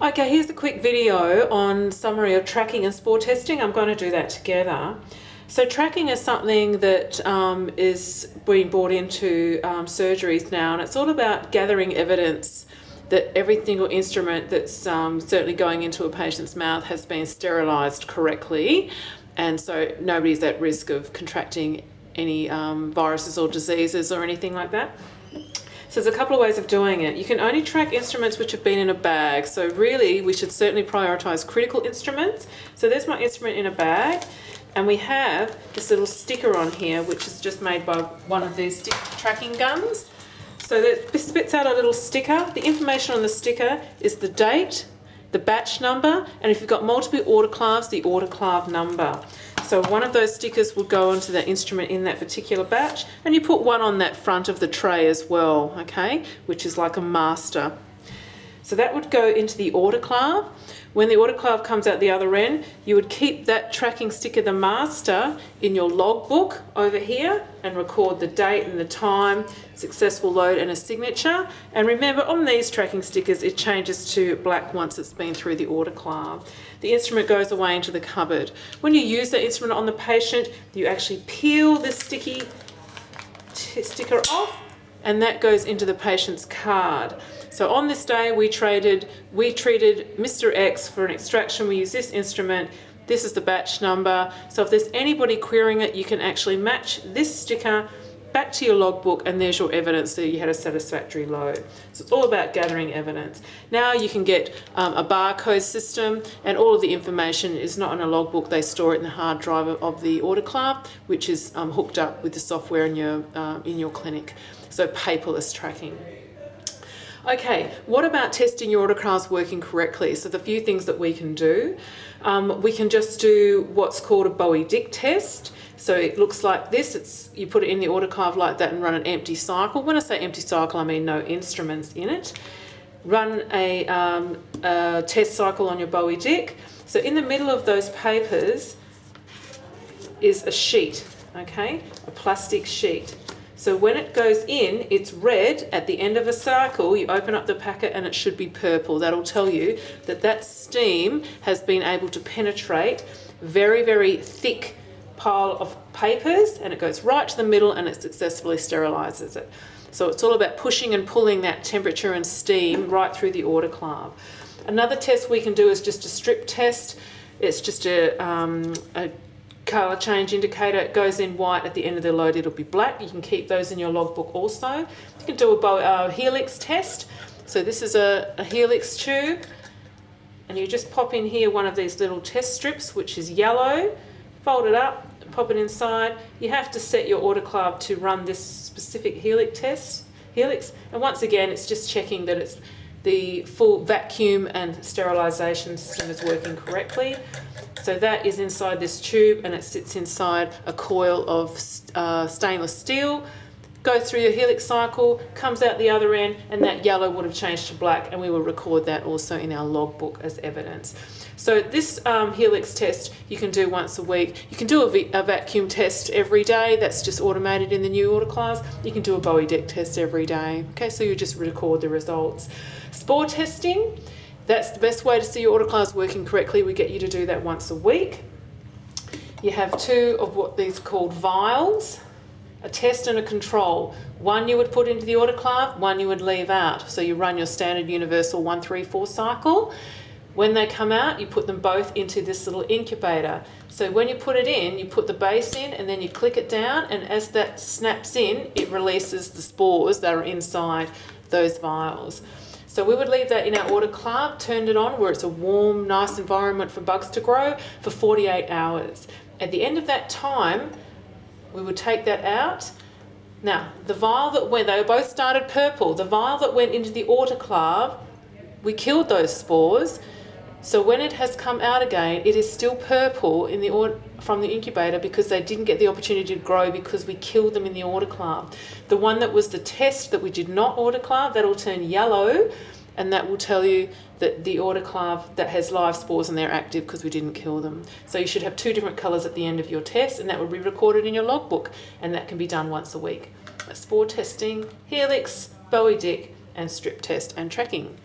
Okay, here's a quick video on summary of tracking and spore testing. I'm going to do that together. So tracking is something that is being brought into surgeries now, and it's all about gathering evidence that every single instrument that's certainly going into a patient's mouth has been sterilised correctly, and so nobody's at risk of contracting any viruses or diseases or anything like that. So there's a couple of ways of doing it. You can only track instruments which have been in a bag. So really, we should certainly prioritise critical instruments. So there's my instrument in a bag. And we have this little sticker on here, which is just made by one of these tracking guns. So that spits out a little sticker. The information on the sticker is the date, the batch number, and if you've got multiple autoclaves, the autoclave number. So one of those stickers will go onto that instrument in that particular batch, and you put one on that front of the tray as well, okay, which is like a master. So that would go into the autoclave. When the autoclave comes out the other end, you would keep that tracking sticker, the master, in your logbook over here and record the date and the time, successful load and a signature. And remember, on these tracking stickers, it changes to black once it's been through the autoclave. The instrument goes away into the cupboard. When you use that instrument on the patient, you actually peel this sticker off, and that goes into the patient's card. So on this day, we treated Mr. X for an extraction. We use this instrument. This is the batch number. So if there's anybody querying it, you can actually match this sticker back to your logbook, and there's your evidence that you had a satisfactory load. So it's all about gathering evidence. Now you can get a barcode system, and all of the information is not in a logbook. They store it in the hard drive of the autoclave, which is hooked up with the software in your clinic. So paperless tracking. Okay, what about testing your autoclaves working correctly? So the few things that we can do. We can just do what's called a Bowie-Dick test. So it looks like this. You put it in the autoclave like that and run an empty cycle. When I say empty cycle, I mean no instruments in it. Run a test cycle on your Bowie-Dick. So in the middle of those papers is a sheet, okay? A plastic sheet. So when it goes in, it's red. At the end of a cycle, you open up the packet and it should be purple. That'll tell you that that steam has been able to penetrate very, very thick pile of papers, and it goes right to the middle and it successfully sterilises it. So it's all about pushing and pulling that temperature and steam right through the autoclave. Another test we can do is just a strip test. It's just a colour change indicator. It goes in white. At the end of the load, it'll be black. You can keep those in your logbook also. You can do a helix test. So this is a helix tube, and you just pop in here one of these little test strips, which is yellow. Fold it up, pop it inside. You have to set your autoclave to run this specific helix test. And once again, it's just checking that it's the full vacuum and sterilisation system is working correctly. So that is inside this tube, and it sits inside a coil of stainless steel. Goes through your helix cycle, comes out the other end, and that yellow would have changed to black, and we will record that also in our logbook as evidence. So this helix test you can do once a week. You can do a vacuum test every day. That's just automated in the new autoclaves. You can do a Bowie-Dick test every day. Okay, so you just record the results. Spore testing, that's the best way to see your autoclaves working correctly. We get you to do that once a week. You have two of what these are called vials, a test and a control. One you would put into the autoclave, one you would leave out. So you run your standard universal 1, 3, 4 cycle. When they come out, you put them both into this little incubator. So when you put it in, you put the base in and then you click it down, and as that snaps in, it releases the spores that are inside those vials. So we would leave that in our autoclave, turned it on where it's a warm, nice environment for bugs to grow for 48 hours. At the end of that time, we would take that out. Now, the vial that went, they both started purple. The vial that went into the autoclave, we killed those spores. So when it has come out again, it is still purple from the incubator because they didn't get the opportunity to grow because we killed them in the autoclave. The one that was the test that we did not autoclave, that'll turn yellow, and that will tell you that the autoclave that has live spores and they're active because we didn't kill them. So you should have two different colours at the end of your test, and that will be recorded in your logbook, and that can be done once a week. Spore testing, helix, Bowie-Dick, and strip test and tracking.